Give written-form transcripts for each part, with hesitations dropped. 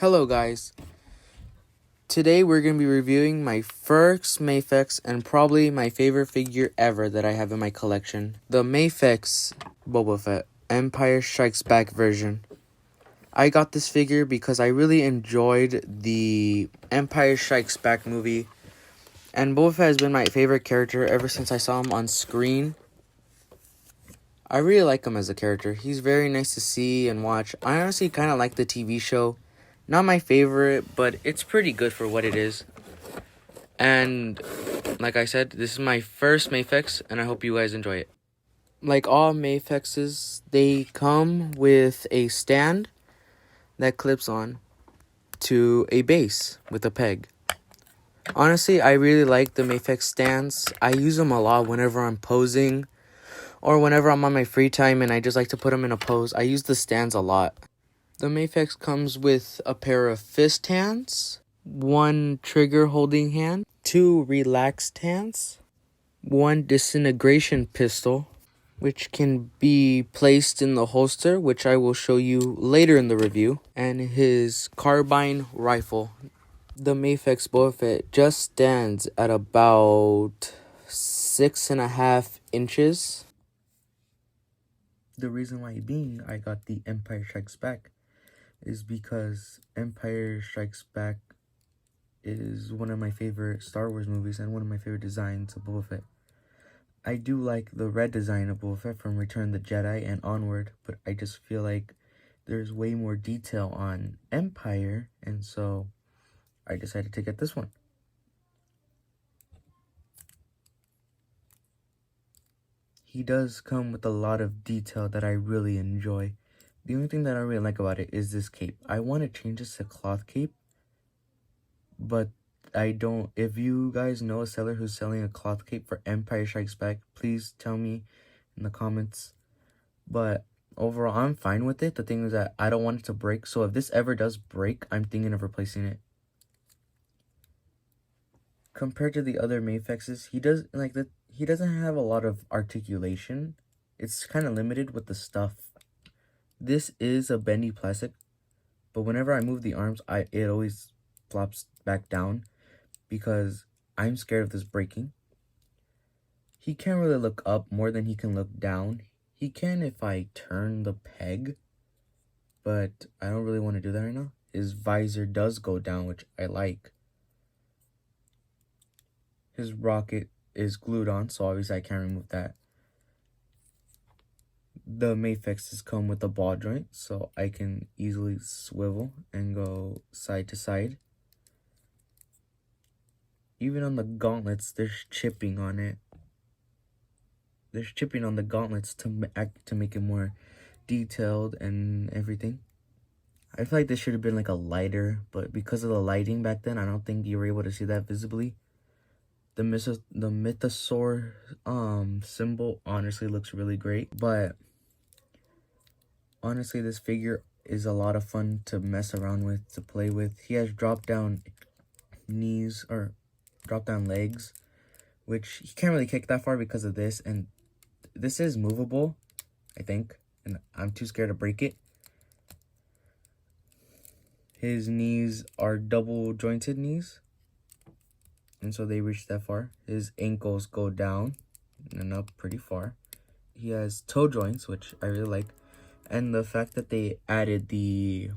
Hello guys, today we're going to be reviewing my first Mafex and probably my favorite figure ever that I have in my collection. The Mafex Boba Fett Empire Strikes Back version. I got this figure because I really enjoyed the Empire Strikes Back movie. And Boba Fett has been my favorite character ever since I saw him on screen. I really like him as a character. He's very nice to see and watch. I honestly kind of like the TV show. Not my favorite, but it's pretty good for what it is. And like I said, this is my first Mafex, and I hope you guys enjoy it. Like all Mafexes, they come with a stand that clips on to a base with a peg. Honestly, I really like the Mafex stands. I use them a lot whenever I'm posing or whenever I'm on my free time and I just like to put them in a pose. I use the stands a lot. The Mafex comes with a pair of fist hands, one trigger holding hand, two relaxed hands, one disintegration pistol, which can be placed in the holster, which I will show you later in the review, and his carbine rifle. The Mafex Boba Fett just stands at about 6.5 inches. The reason why I got the Empire Strikes Back is because Empire Strikes Back is one of my favorite Star Wars movies and one of my favorite designs of Boba Fett. I do like the red design of Boba Fett from Return of the Jedi and onward, but I just feel like there's way more detail on Empire, and so I decided to get this one. He does come with a lot of detail that I really enjoy. The only thing that I really like about it is this cape. I want to change this to cloth cape, but I don't. If you guys know a seller who's selling a cloth cape for Empire Strikes Back, please tell me in the comments. But overall, I'm fine with it. The thing is that I don't want it to break, so if this ever does break, I'm thinking of replacing it. Compared to the other Mafexes, he doesn't have a lot of articulation. It's kind of limited with the stuff. This is a bendy plastic, but whenever I move the arms, it always flops back down because I'm scared of this breaking. He can't really look up more than he can look down. He can if I turn the peg, but I don't really want to do that right now. His visor does go down, which I like. His rocket is glued on, so obviously I can't remove that. The Mafexes come with a ball joint, so I can easily swivel and go side to side. Even on the gauntlets, there's chipping on it. There's chipping on the gauntlets to make it more detailed and everything. I feel like this should have been like a lighter, but because of the lighting back then, I don't think you were able to see that visibly. The mythosaur symbol honestly looks really great, but honestly this figure is a lot of fun to mess around with, to play with. He has drop down knees or drop down legs, which he can't really kick that far because of this, and this is movable, I think, and I'm too scared to break it. His knees are double jointed knees, and so they reach that far. His ankles go down and up pretty far. He has toe joints, which I really like, and the fact that they added the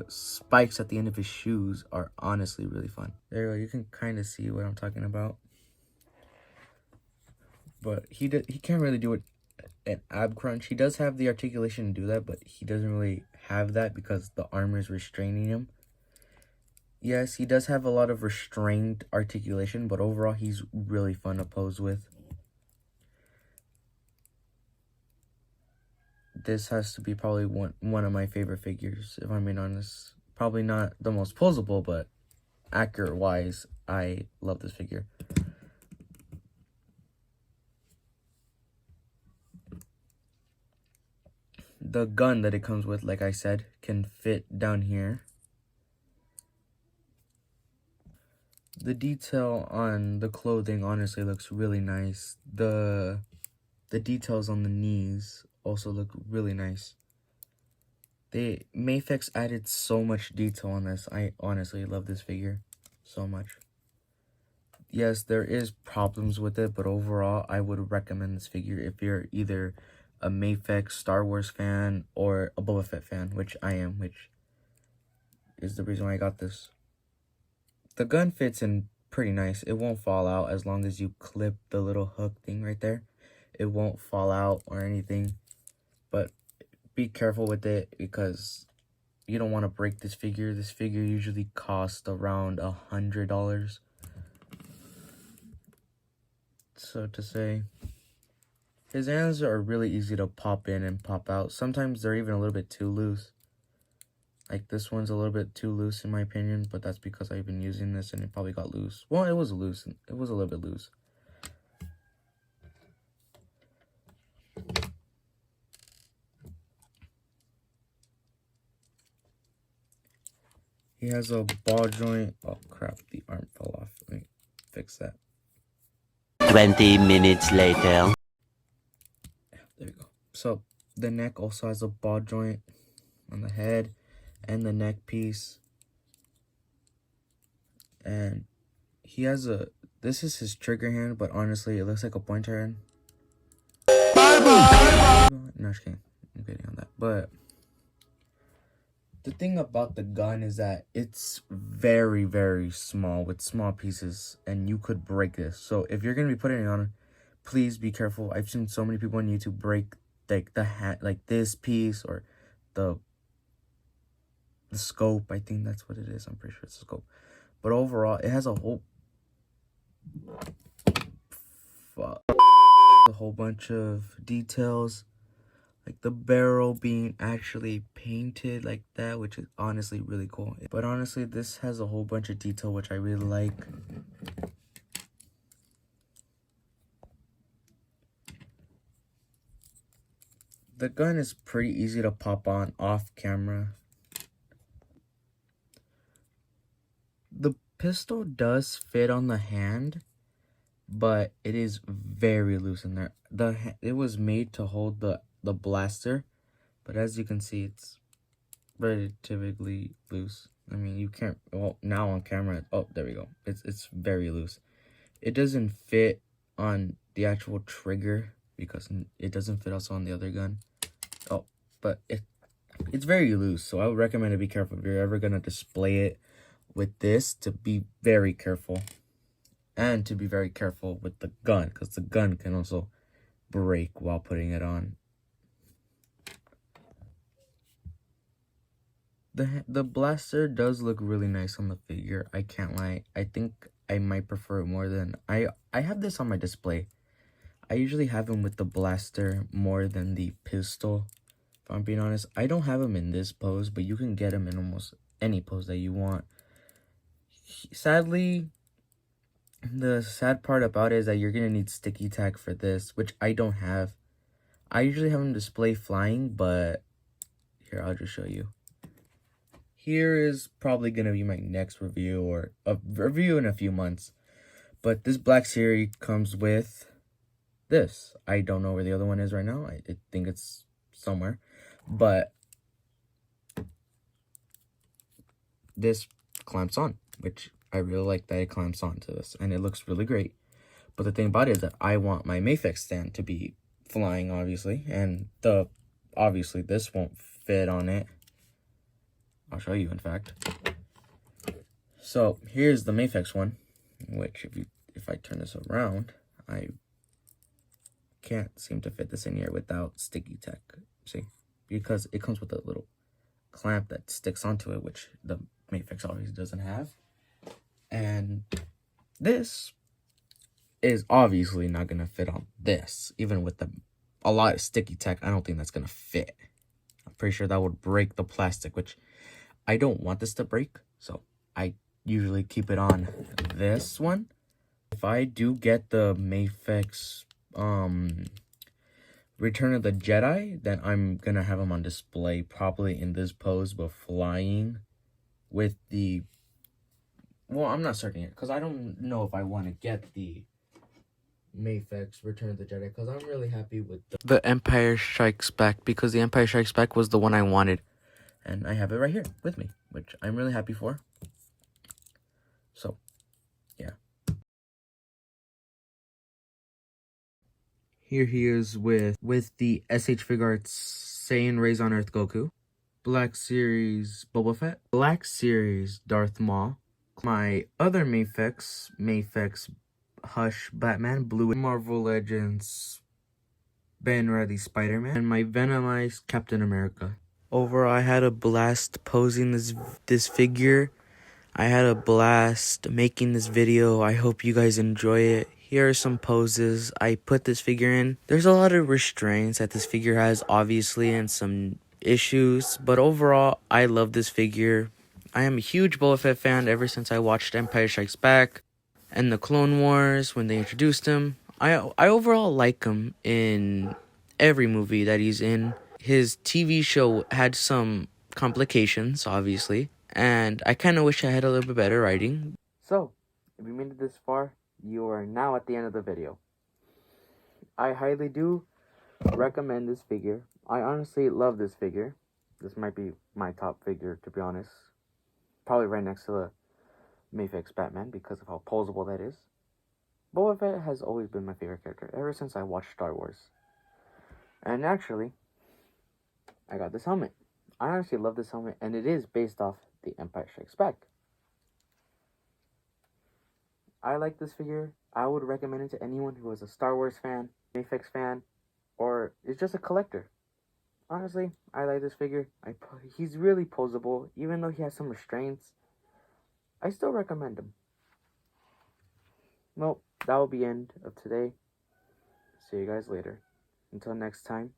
spikes at the end of his shoes are honestly really fun. There you go. You can kind of see what I'm talking about. But he can't really do it an ab crunch. He does have the articulation to do that, but he doesn't really have that because the armor is restraining him. Yes, he does have a lot of restrained articulation, but overall he's really fun to pose with. This has to be probably one of my favorite figures, if I'm being honest. Probably not the most posable, but accurate wise, I love this figure. The gun that it comes with, like I said, can fit down here. The detail on the clothing honestly looks really nice. The details on the knees also look really nice. Mafex added so much detail on this. I honestly love this figure so much. Yes, there is problems with it, but overall, I would recommend this figure if you're either a Mafex Star Wars fan or a Boba Fett fan, which I am, which is the reason why I got this. The gun fits in pretty nice. It won't fall out as long as you clip the little hook thing right there. It won't fall out or anything, but be careful with it because you don't want to break this figure. This figure usually costs around $100. So to say, his hands are really easy to pop in and pop out. Sometimes they're even a little bit too loose. Like this one's a little bit too loose in my opinion, but that's because I've been using this and it probably got loose. Well, it was loose. It was a little bit loose. He has a ball joint. Oh crap, the arm fell off. Let me fix that. 20 minutes later. There we go. So the neck also has a ball joint on the head and the neck piece. And he has this is his trigger hand, but honestly it looks like a pointer hand. Bye. No, just kidding. I'm kidding on that. But the thing about the gun is that it's very, very small with small pieces, and you could break this. So if you're gonna be putting it on, please be careful. I've seen so many people on YouTube break like the hat, like this piece, or the scope. I think that's what it is. I'm pretty sure it's a scope. But overall, it has a whole bunch of details. Like the barrel being actually painted like that, which is honestly really cool. But honestly, this has a whole bunch of detail, which I really like. The gun is pretty easy to pop on off camera. The pistol does fit on the hand, but it is very loose in there. It was made to hold the blaster, but as you can see, it's relatively loose. I mean, you can't, well, now on camera, oh, there we go. It's very loose. It doesn't fit on the actual trigger because it doesn't fit also on the other gun. Oh, but it's very loose, so I would recommend to be careful if you're ever gonna display it with this, to be very careful. And to be very careful with the gun, because the gun can also break while putting it on. The blaster does look really nice on the figure. I can't lie. I think I might prefer it more than... I have this on my display. I usually have him with the blaster more than the pistol. If I'm being honest, I don't have him in this pose, but you can get him in almost any pose that you want. Sadly, the sad part about it is that you're going to need sticky tack for this, which I don't have. I usually have him display flying, but here, I'll just show you. Here is probably going to be my next review, or a review in a few months. But this Black Series comes with this. I don't know where the other one is right now. I think it's somewhere. But this clamps on, which I really like that it clamps onto this. And it looks really great. But the thing about it is that I want my Mafex stand to be flying, obviously. And obviously this won't fit on it. I'll show you, in fact. So here's the Mafex one, which if I turn this around, I can't seem to fit this in here without sticky tack. See, because it comes with a little clamp that sticks onto it, which the Mafex obviously doesn't have. And this is obviously not gonna fit on this, even with a lot of sticky tack. I don't think that's gonna fit. I'm pretty sure that would break the plastic, which I don't want this to break, so I usually keep it on this one. If I do get the Mafex Return of the Jedi, then I'm gonna have them on display, probably in this pose, but flying with the... Well, I'm not certain yet, because I don't know if I want to get the Mafex Return of the Jedi, because I'm really happy with the Empire Strikes Back, because the Empire Strikes Back was the one I wanted. And I have it right here with me, which I'm really happy for. So, yeah. Here he is with the SH Figure Arts Saiyan Rays on Earth Goku, Black Series Boba Fett, Black Series Darth Maul, my other Mafex Hush Batman, Blue Marvel Legends Ben Reilly Spider-Man, and my Venomized Captain America. Overall, I had a blast posing this figure. I had a blast making this video. I hope you guys enjoy it. Here are some poses I put this figure in. There's a lot of restraints that this figure has, obviously, and some issues. But overall, I love this figure. I am a huge Boba Fett fan ever since I watched Empire Strikes Back and the Clone Wars when they introduced him. I overall like him in every movie that he's in. His TV show had some complications, obviously, and I kind of wish I had a little bit better writing. So, if you made it this far, you are now at the end of the video. I highly do recommend this figure. I honestly love this figure. This might be my top figure, to be honest. Probably right next to the Mafex Batman because of how posable that is. Boba Fett has always been my favorite character ever since I watched Star Wars. And actually, I got this helmet. I honestly love this helmet, and it is based off The Empire Strikes Back. I like this figure. I would recommend it to anyone who is a Star Wars fan, Mafex fan, or is just a collector. Honestly, I like this figure. He's really posable, even though he has some restraints. I still recommend him. Well, that will be the end of today. See you guys later. Until next time.